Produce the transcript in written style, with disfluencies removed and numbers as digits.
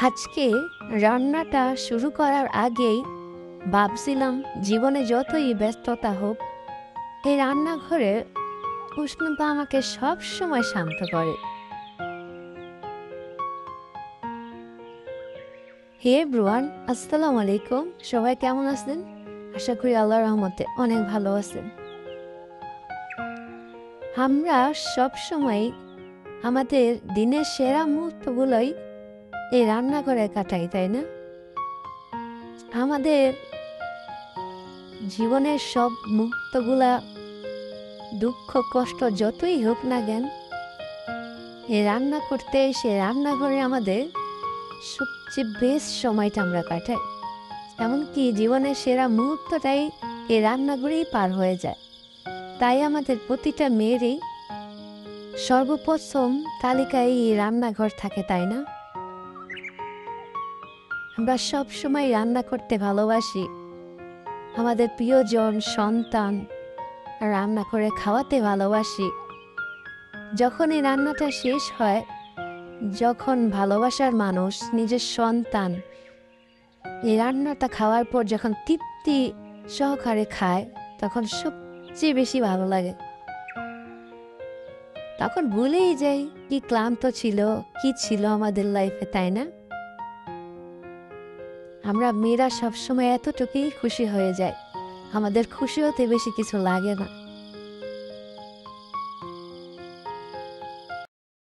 আজকে রান্নাটা শুরু করার আগেই ভাবছিলাম জীবনে যতই ব্যস্ততা হোক এই রান্নাঘরে উষ্ণতা আমাকে সব সময় শান্ত করে। হে ব্রুয়ান, আসসালামু আলাইকুম। সবাই কেমন আছেন? আশা করি আল্লাহর রহমতে অনেক ভালো আছেন। আমরা সব সময় আমাদের দিনের সেরা মুহূর্তগুলোই এই রান্নাঘরে কাটাই, তাই না? আমাদের জীবনের সব মুহূর্তগুলা দুঃখ কষ্ট যতই হোক না কেন, এই রান্না করতে এসে রান্নাঘরে আমাদের সবচেয়ে বেস্ট সময়টা আমরা কাটাই। এমনকি জীবনের সেরা মুহূর্তটাই এই রান্নাঘরেই পার হয়ে যায়। তাই আমাদের প্রতিটা মেয়েরই সর্বপ্রথম তালিকায় এই রান্নাঘর থাকে, তাই না? আমরা সব সময় রান্না করতে ভালোবাসি। আমাদের প্রিয়জন সন্তান রান্না করে খাওয়াতে ভালোবাসি। যখন এই রান্নাটা শেষ হয়, যখন ভালোবাসার মানুষ নিজের সন্তান এই রান্নাটা খাওয়ার পর যখন তৃপ্তি সহকারে খায়, তখন সবচেয়ে বেশি ভালো লাগে। তখন ভুলেই যাই কি ক্লান্ত ছিল, কি ছিল আমাদের লাইফে, তাই না? আমরা মেয়েরা সবসময় এতটুকুই খুশি হয়ে যায়, আমাদের খুশি হতে বেশি কিছু লাগে না।